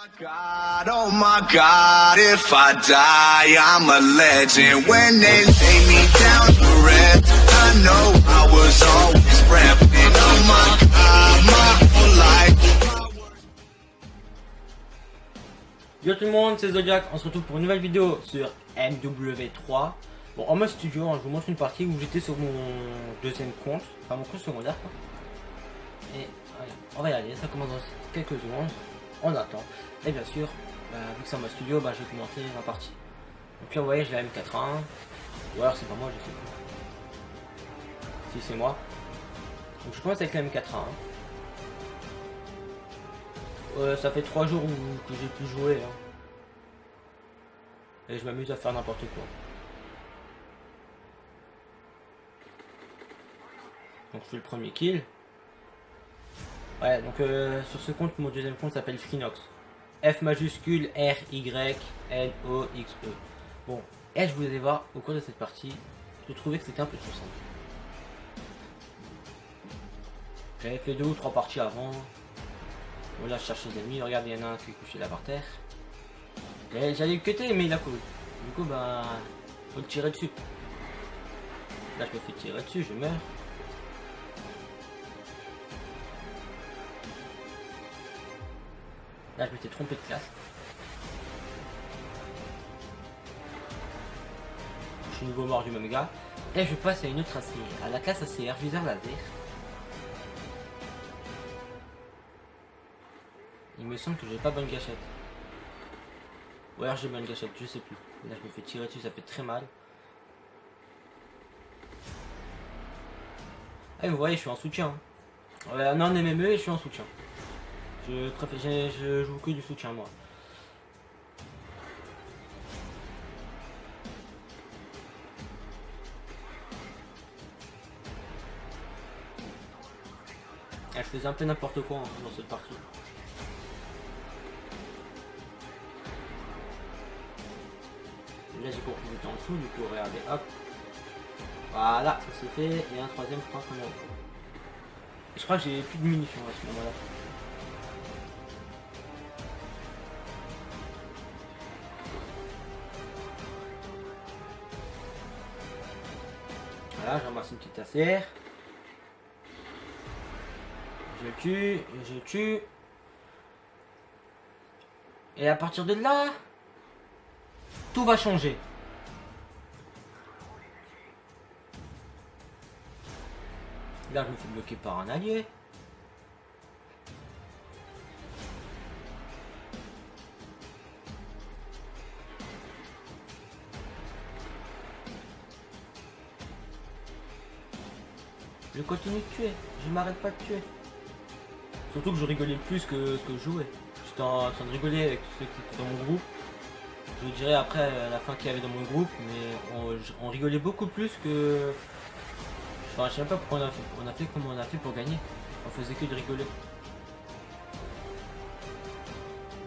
Oh my God, if I die, I'm a legend. When they lay me down to rest, I know I was always repping. Oh my God, my whole life. Yo tout le monde, c'est Zodiac, on se retrouve pour une nouvelle vidéo sur MW3. Bon, en mode studio, je vous montre une partie où j'étais sur mon deuxième compte, enfin mon compte secondaire quoi. Et allez, on va y aller, ça commence dans quelques secondes, on attend. Et bien sûr, vu que c'est en mode studio, j'ai commencé ma partie. Donc là vous voyez, j'ai la M81, ou alors c'est pas moi, je sais pas. Si c'est moi. Donc je commence avec la M81. Ça fait 3 jours que j'ai pu jouer hein. Et je m'amuse à faire n'importe quoi. Donc je fais le premier kill. Ouais, donc sur ce compte, mon deuxième compte s'appelle Frinox. F majuscule R Y N O X E. Bon, et je voulais voir au cours de cette partie, je trouvais que c'était un peu trop simple. J'avais fait 2 ou 3 parties avant. Bon, là je cherchais des ennemis, regardez, il y en a un qui est couché là par terre. J'allais le cutter mais il a couru. Du coup faut le tirer dessus. Là je me fais tirer dessus, je meurs. Là je m'étais trompé de classe. Je suis nouveau mort du même gars. Et je passe à une autre ACR, à la classe ACR viseur laser. Il me semble que j'ai pas bonne gâchette. Ou alors j'ai bonne gâchette, je sais plus. Là je me fais tirer dessus, ça fait très mal. Ah vous voyez, je suis en soutien. Non, MME et je suis en soutien. Je joue que du soutien moi. Je faisais un peu n'importe quoi hein, dans cette partie. Là j'ai couru vite en dessous, du coup regardez, hop. Voilà, ça c'est fait. Et un troisième, je crois qu'on a. Je crois que j'ai plus de munitions à ce moment-là. Voilà, je ramasse une petite ACR. Je tue. Et à partir de là, tout va changer. Là, je me fais bloquer par un allié. Je continue de tuer. Je m'arrête pas de tuer. Surtout que je rigolais plus que ce que je jouais. J'étais en train de rigoler avec ceux qui étaient dans mon groupe. Je vous dirai après à la fin qu'il y avait dans mon groupe, mais on rigolait beaucoup plus que... Enfin, je sais même pas pourquoi comment on a fait pour gagner. On faisait que de rigoler.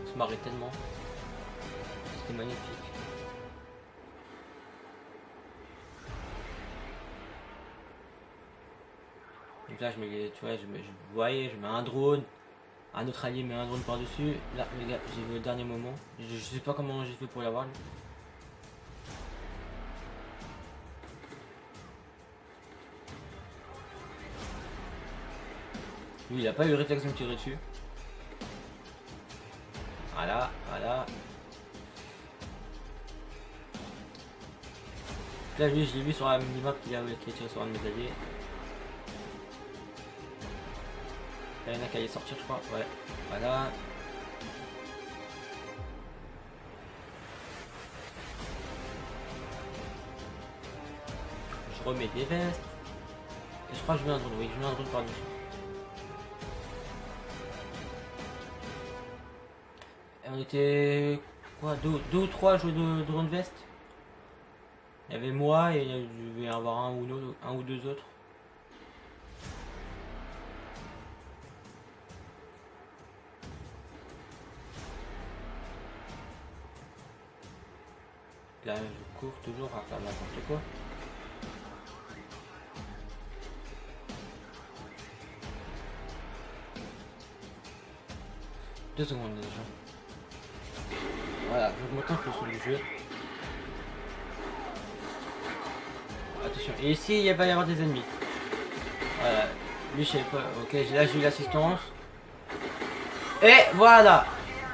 On se marrait tellement. C'était magnifique. Donc là, tu vois, vous voyez, je mets un drone. Un autre allié met un drone par dessus. Là, les gars, j'ai vu au dernier moment. Je sais pas comment j'ai fait pour l'avoir. Lui, il a pas eu le réflexe de me tirer dessus. Voilà. Là, lui, je l'ai vu sur la minimap qu'il a tiré sur un de mes alliés. Là, il y en a qui allait sortir, je crois. Ouais, voilà. Je remets des vestes. Et je crois que je mets un drone, oui, je mets un drone par-dessus. Et on était... quoi, deux ou trois à jouer de drone veste. Il y avait moi et il devait y avoir un ou deux autres. Là, je cours toujours à faire n'importe quoi. 2 secondes déjà. Voilà, j'augmente un peu le son du jeu. Attention, et ici il va y avoir des ennemis. Voilà, lui je sais pas, ok, là j'ai eu l'assistance. Et voilà,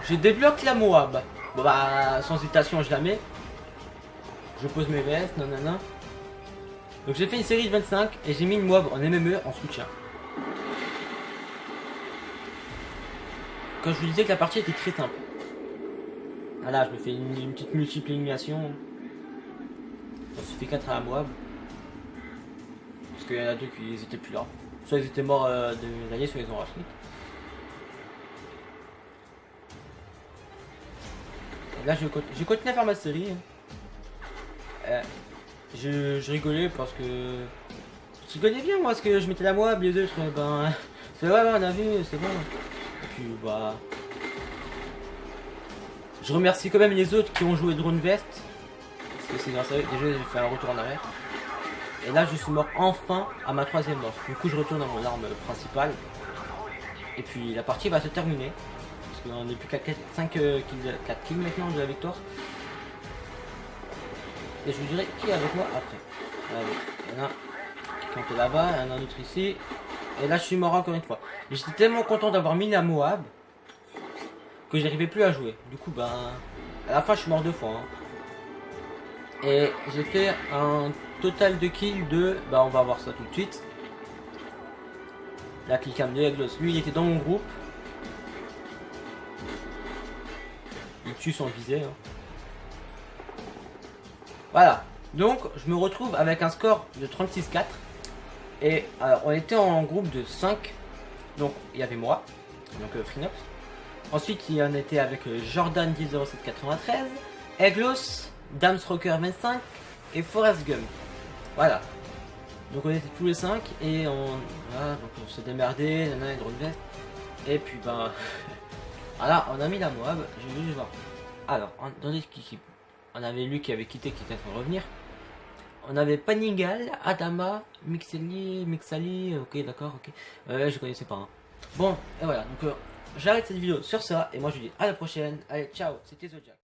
je débloque la Moab. Bon bah, sans hésitation je la mets. Je pose mes vestes, nanana. Donc j'ai fait une série de 25 et j'ai mis une Moab en MME en soutien. Quand je vous disais que la partie était très simple. Voilà, je me fais une petite multiple élimination. On se fait 4 à la Moab. Parce qu'il y en a deux qui étaient plus là. Soit ils étaient morts de l'année, soit ils ont racheté. Là, j'ai continué à faire ma série. Je rigolais parce que... Je rigolais bien, moi, parce que je mettais la Moab, les autres, ben... C'est vrai, on a vu, c'est bon. Et puis, bah... Je remercie quand même les autres qui ont joué Drone Vest. Parce que c'est grâce à eux, déjà, j'ai fait un retour en arrière. Et là, je suis mort enfin à ma 3ème mort. Du coup, je retourne à mon arme principale. Et puis, la partie va se terminer. Parce qu'on n'est plus qu'à 4 kills maintenant de la victoire. Et je vous dirai qui est avec moi après. Allez, il y en a qui campait là-bas, il y en a un autre ici. Et là, je suis mort encore une fois. J'étais tellement content d'avoir mis la Moab que j'arrivais plus à jouer. Du coup, ben, à la fin, je suis mort 2 fois. Hein. Et j'ai fait un total de kills de... Bah, on va voir ça tout de suite. La killcam de Eglos, lui, il était dans mon groupe. Il tue sans viser. Hein. Voilà. Donc, je me retrouve avec un score de 36-4. Et alors, on était en groupe de 5. Donc, il y avait moi. Donc, Freenox. Ensuite, il y en était avec Jordan 100793, Eglos, Dams Rocker 25 et Forrest Gump. Voilà. Donc on était tous les 5 et voilà, donc on s'est démerdé, nana et drone vest. Et puis ben voilà, on a mis la Moab, j'ai voulu voir. Alors, dans les équipes, on avait lui qui avait quitté, qui était en train de revenir. On avait Panigal, Adama, Mixali, ok d'accord, ok. Je connaissais pas. Hein. Bon, et voilà, donc j'arrête cette vidéo sur ça et moi je vous dis à la prochaine. Allez, ciao, c'était Zodiac.